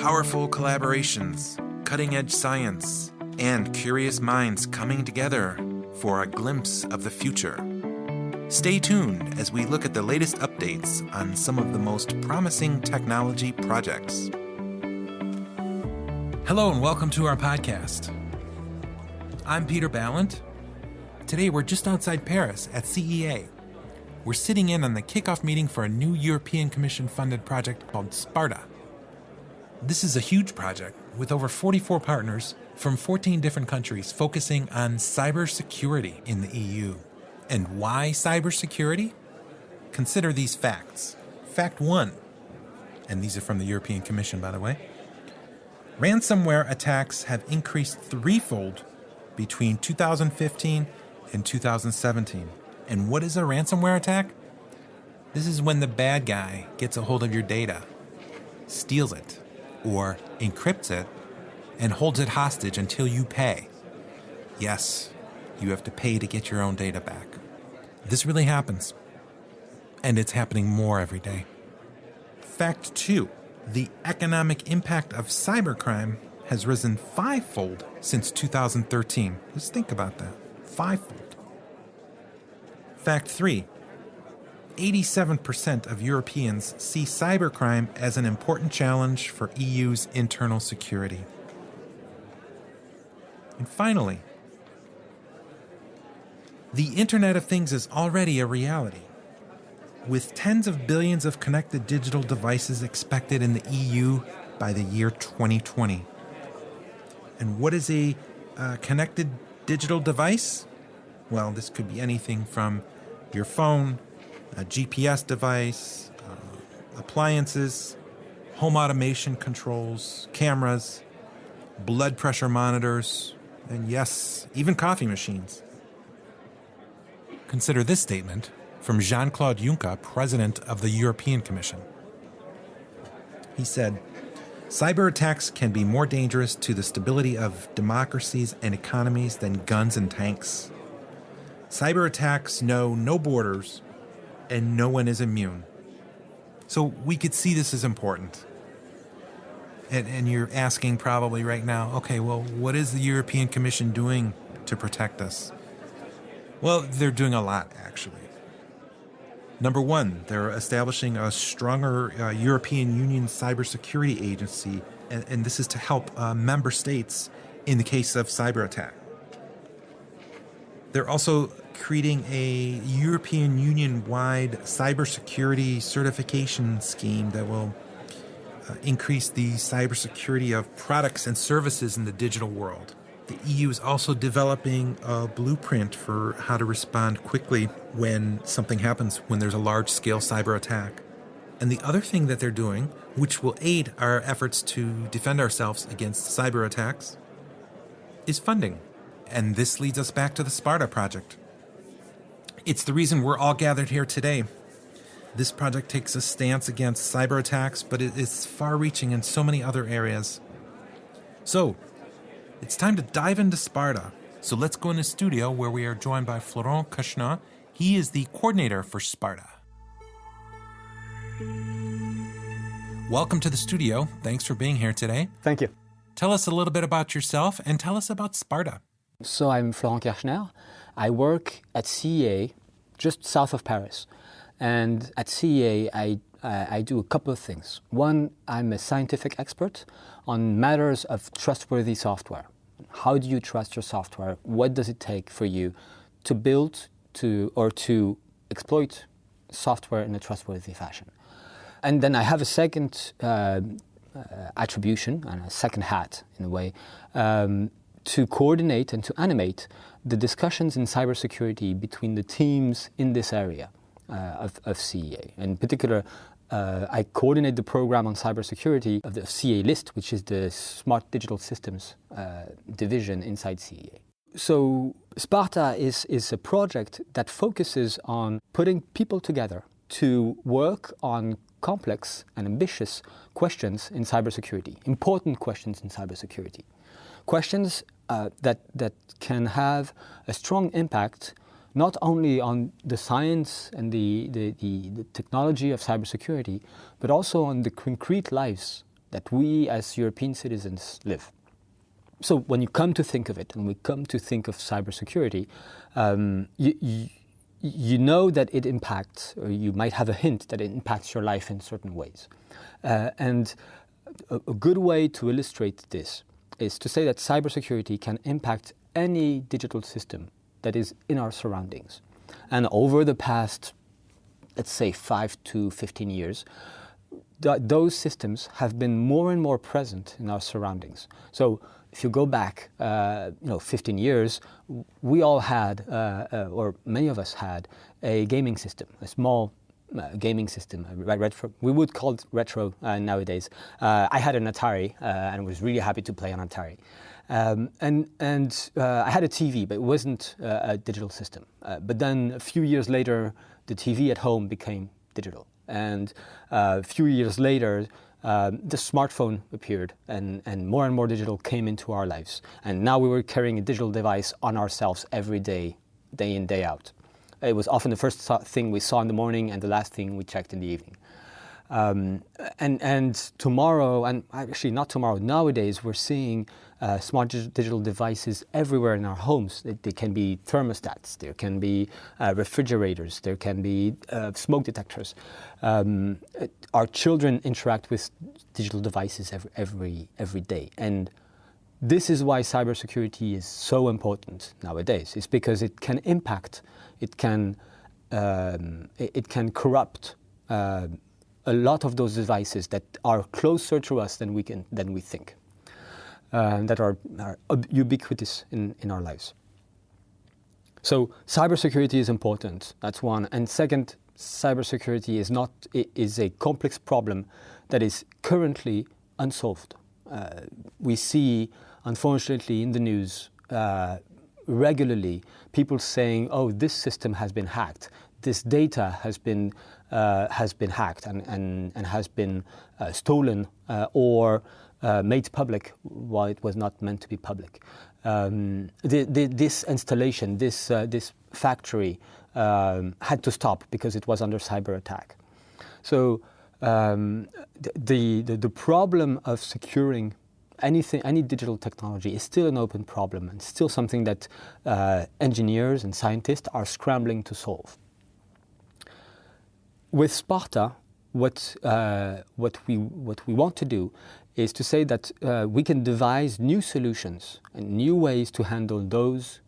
Powerful collaborations, cutting-edge science, and curious minds coming together for a glimpse of the future. Stay tuned as we look at the latest updates on some of the most promising technology projects. Hello and welcome to our podcast. I'm Peter Balint. Today we're just outside Paris at CEA. We're sitting in on the kickoff meeting for a new European Commission-funded project called SPARTA. This is a huge project with over 44 partners from 14 different countries focusing on cybersecurity in the EU. And why cybersecurity? Consider these facts. Fact 1, and these are from the European Commission, by the way. Ransomware attacks have increased threefold between 2015 and 2017. And what is a ransomware attack? This is when the bad guy gets a hold of your data, steals it, or encrypts it, and holds it hostage until you pay. Yes, you have to pay to get your own data back. This really happens, and it's happening more every day. Fact 2, the economic impact of cybercrime has risen fivefold since 2013. Just think about that, fivefold. Fact 3, 87% of Europeans see cybercrime as an important challenge for EU's internal security. And finally, the Internet of Things is already a reality, with tens of billions of connected digital devices expected in the EU by the year 2020. And what is a connected digital device? Well, this could be anything from your phone, a GPS device, appliances, home automation controls, cameras, blood pressure monitors, and yes, even coffee machines. Consider this statement from Jean-Claude Juncker, President of the European Commission. He said, "Cyber attacks can be more dangerous to the stability of democracies and economies than guns and tanks. Cyber attacks know no borders, and no one is immune." So we could see this as important. And you're asking probably right now, okay, well, what is the European Commission doing to protect us? Well, they're doing a lot, actually. Number one, they're establishing a stronger European Union cybersecurity agency, and this is to help member states in the case of cyber attack. They're also creating a European Union-wide cybersecurity certification scheme that will increase the cybersecurity of products and services in the digital world. The EU is also developing a blueprint for how to respond quickly when something happens, when there's a large-scale cyber attack. And the other thing that they're doing, which will aid our efforts to defend ourselves against cyber attacks, is funding. And this leads us back to the SPARTA project. It's the reason we're all gathered here today. This project takes a stance against cyber attacks, but it is far-reaching in so many other areas. So, it's time to dive into SPARTA. So let's go in the studio where we are joined by Florent Kirchner. He is the coordinator for SPARTA. Welcome to the studio. Thanks for being here today. Thank you. Tell us a little bit about yourself and tell us about SPARTA. So I'm Florent Kirchner. I work at CEA, just south of Paris. And at CEA, I do a couple of things. One, I'm a scientific expert on matters of trustworthy software. How do you trust your software? What does it take for you to build or to exploit software in a trustworthy fashion? And then I have a second attribution and a second hat, in a way, to coordinate and to animate the discussions in cybersecurity between the teams in this area of CEA. In particular, I coordinate the program on cybersecurity of the CEA List, which is the Smart Digital Systems division inside CEA. So SPARTA is a project that focuses on putting people together to work on complex and ambitious questions in cybersecurity, important questions in cybersecurity. Questions that can have a strong impact not only on the science and the technology of cybersecurity, but also on the concrete lives that we as European citizens live. So when you come to think of it, and we come to think of cybersecurity, you know that it impacts, or you might have a hint that it impacts your life in certain ways. And a good way to illustrate this is to say that cybersecurity can impact any digital system that is in our surroundings. And over the past, let's say, 5 to 15 years, those systems have been more and more present in our surroundings. So if you go back 15 years, we all had, or many of us had, a gaming system, a small gaming system. Retro, we would call it retro nowadays. I had an Atari and was really happy to play on Atari. I had a TV, but it wasn't a digital system. But then a few years later, the TV at home became digital. And a few years later, the smartphone appeared, and more digital came into our lives. And now we were carrying a digital device on ourselves every day, day in, day out. It was often the first thing we saw in the morning and the last thing we checked in the evening. And tomorrow, and actually not tomorrow, nowadays we're seeing smart digital devices everywhere in our homes. They can be thermostats, there can be refrigerators, there can be smoke detectors. Our children interact with digital devices every day. And this is why cybersecurity is so important nowadays. It's because it can impact, it can corrupt a lot of those devices that are closer to us than we think, that are ubiquitous in our lives. So cybersecurity is important. That's one. And second, cybersecurity is a complex problem that is currently unsolved. We see, unfortunately, in the news regularly people saying, "Oh, this system has been hacked. This data has been hacked and has been stolen or made public while it was not meant to be public." This installation, this factory had to stop because it was under cyber attack. So the problem of securing any digital technology is still an open problem, and still something that engineers and scientists are scrambling to solve. With SPARTA, what we want to do is to say that we can devise new solutions and new ways to handle those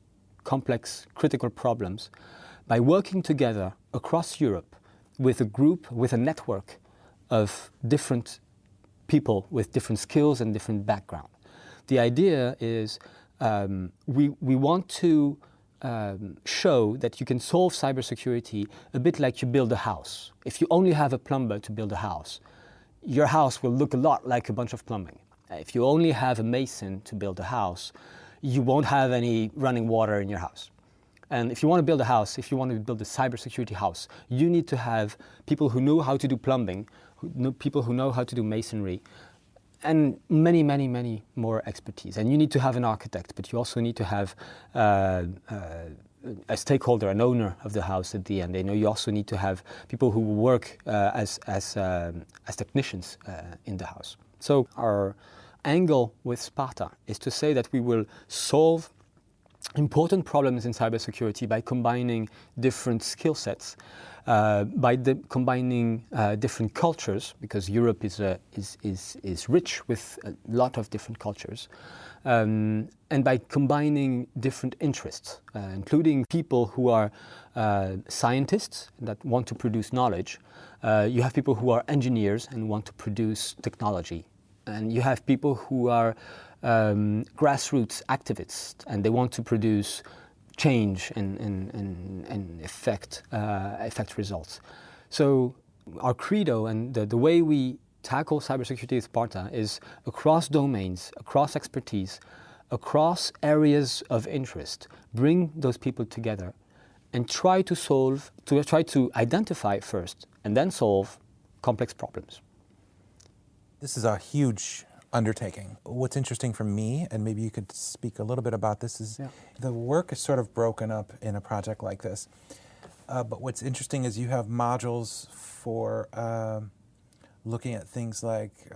complex, critical problems by working together across Europe with a group, with a network of different people with different skills and different background. The idea is we want to show that you can solve cybersecurity a bit like you build a house. If you only have a plumber to build a house, your house will look a lot like a bunch of plumbing. If you only have a mason to build a house, you won't have any running water in your house. And if you want to build a house, if you want to build a cybersecurity house, you need to have people who know how to do plumbing, people who know how to do masonry, and many more expertise. And you need to have an architect, but you also need to have a stakeholder, an owner of the house at the end. You also need to have people who work as technicians in the house. So our angle with SPARTA is to say that we will solve important problems in cybersecurity by combining different skill sets, by combining different cultures, because Europe is rich with a lot of different cultures, and by combining different interests, including people who are scientists that want to produce knowledge. You have people who are engineers and want to produce technology, and you have people who are grassroots activists and they want to produce change and effect results. So our credo and the way we tackle cybersecurity with SPARTA is across domains, across expertise, across areas of interest, bring those people together and try to identify first and then solve complex problems. This is a huge undertaking. What's interesting for me, and maybe you could speak a little bit about this, is the work is sort of broken up in a project like this. But what's interesting is you have modules for looking at things like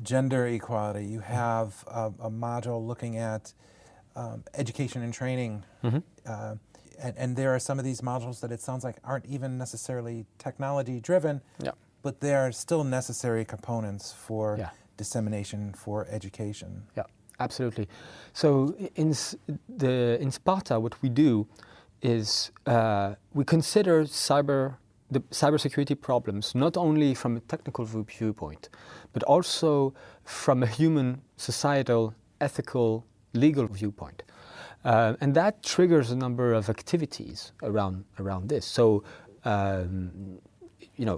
gender equality. You have a module looking at education and training. And there are some of these modules that it sounds like aren't even necessarily technology driven, but they are still necessary components for dissemination, for education. Yeah, absolutely. So in SPARTA, what we do is we consider the cybersecurity problems not only from a technical viewpoint, but also from a human, societal, ethical, legal viewpoint. And that triggers a number of activities around this. So,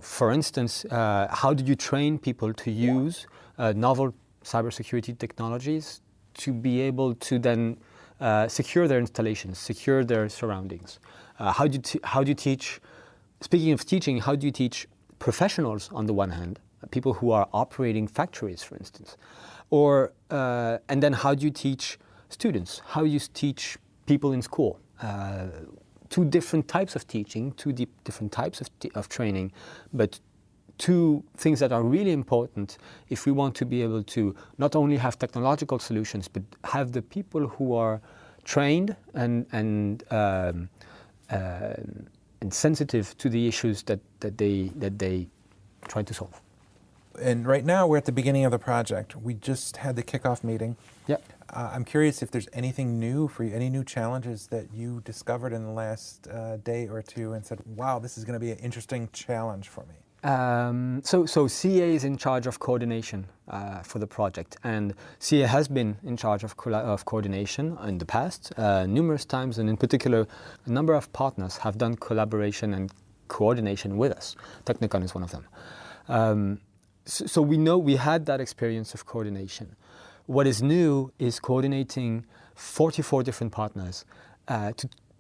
for instance, how do you train people to use novel cybersecurity technologies to be able to then secure their installations, secure their surroundings? How do you teach? Speaking of teaching, how do you teach professionals on the one hand, people who are operating factories, for instance, and then how do you teach students? How do you teach people in school? Two different types of teaching, different types of training, but two things that are really important if we want to be able to not only have technological solutions, but have the people who are trained and sensitive to the issues that they try to solve. And right now we're at the beginning of the project. We just had the kickoff meeting. Yeah. I'm curious if there's anything new for you, any new challenges that you discovered in the last day or two and said, wow, this is going to be an interesting challenge for me. So CA is in charge of coordination for the project, and CA has been in charge of coordination in the past numerous times, and in particular, a number of partners have done collaboration and coordination with us. Technikon is one of them. So we know we had that experience of coordination. What is new is coordinating 44 different partners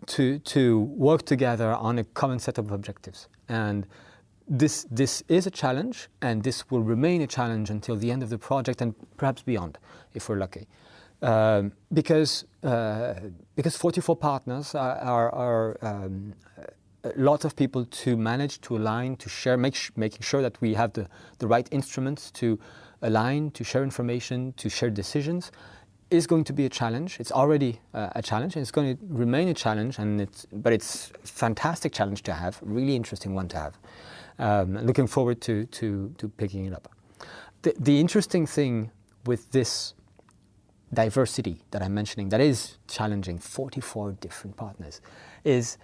to work together on a common set of objectives. And this is a challenge, and this will remain a challenge until the end of the project and perhaps beyond, if we're lucky. Because 44 partners are a lot of people to manage, to align, to share, making sure that we have the right instruments to align, to share information, to share decisions, is going to be a challenge. It's already a challenge, and it's going to remain a challenge. But it's a fantastic challenge to have, a really interesting one to have. Looking forward to picking it up. The interesting thing with this diversity that I'm mentioning, that is challenging, 44 different partners, is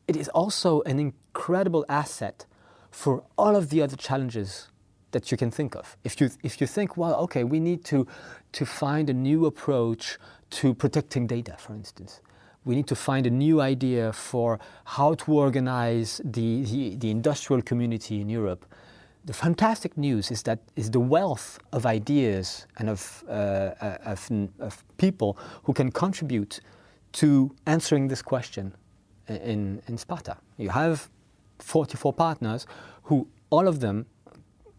it is also an incredible asset for all of the other challenges that you can think of. If you think, well, okay, we need to find a new approach to protecting data, for instance. We need to find a new idea for how to organize the industrial community in Europe. The fantastic news is that the wealth of ideas and of people who can contribute to answering this question in SPARTA. You have 44 partners who, all of them,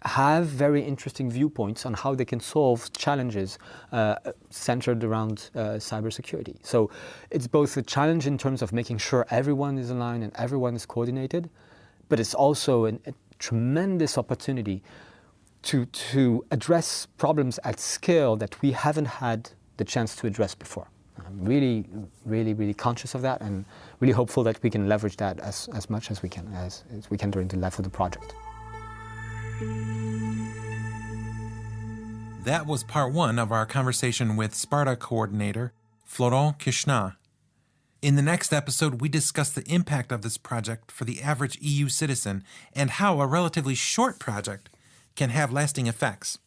have very interesting viewpoints on how they can solve challenges centered around cybersecurity. So it's both a challenge in terms of making sure everyone is aligned and everyone is coordinated, but it's also a tremendous opportunity to address problems at scale that we haven't had the chance to address before. I'm really, really, really conscious of that, and really hopeful that we can leverage that as much as we can during the life of the project. That was part one of our conversation with SPARTA coordinator, Florent Kirchner. In the next episode, we discuss the impact of this project for the average EU citizen and how a relatively short project can have lasting effects.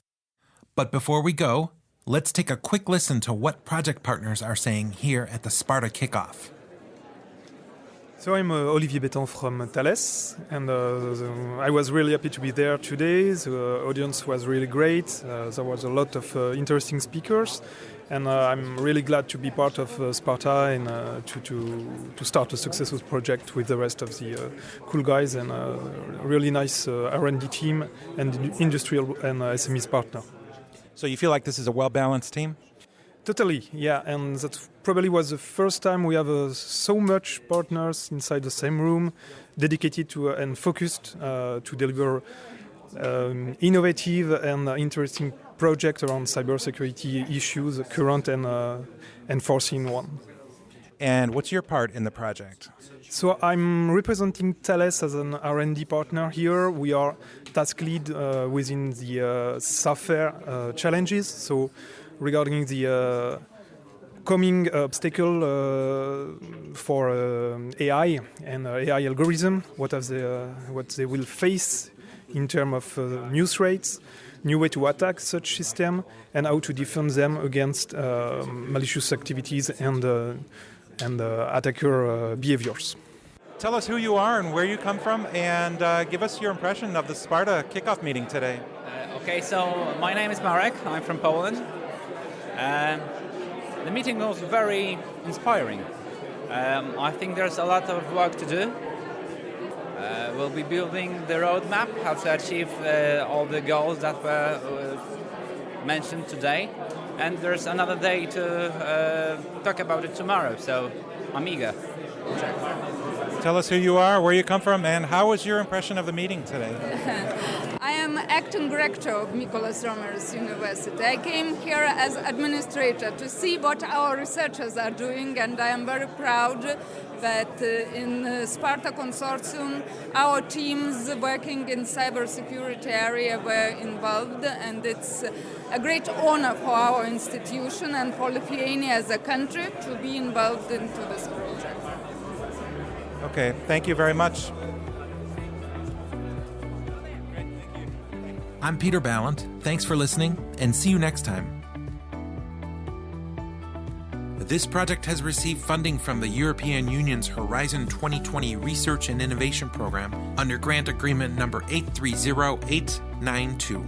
But before we go, let's take a quick listen to what project partners are saying here at the SPARTA kickoff. So I'm Olivier Bétan from Thales, and I was really happy to be there today. The audience was really great. There was a lot of interesting speakers, and I'm really glad to be part of SPARTA and to start a successful project with the rest of the cool guys and a really nice R&D team and industrial and SMEs partner. So you feel like this is a well-balanced team? Totally, yeah, and that probably was the first time we have so much partners inside the same room, dedicated to and focused to deliver innovative and interesting project around cybersecurity issues, current and foreseen one. And what's your part in the project? So I'm representing Thales as an R&D partner here. We are task lead within the software challenges. So regarding the coming obstacle for AI and AI algorithm, what they will face in terms of new threats, new way to attack such system, and how to defend them against malicious activities and attacker behaviors. Tell us who you are and where you come from, and give us your impression of the SPARTA kickoff meeting today. Okay, so my name is Marek. I'm from Poland. The meeting was very inspiring. I think there's a lot of work to do. We'll be building the roadmap, how to achieve all the goals that were mentioned today. And there's another day to talk about it tomorrow, so I'm eager. Tell us who you are, where you come from, and how was your impression of the meeting today? I am acting rector of Mykolas Romer's University. I came here as administrator to see what our researchers are doing, and I am very proud that in SPARTA consortium our teams working in cybersecurity area were involved, and it's a great honor for our institution and for Lithuania as a country to be involved into this project. Okay, thank you very much. I'm Peter Balint. Thanks for listening, and see you next time. This project has received funding from the European Union's Horizon 2020 Research and Innovation Program under Grant Agreement number 830892.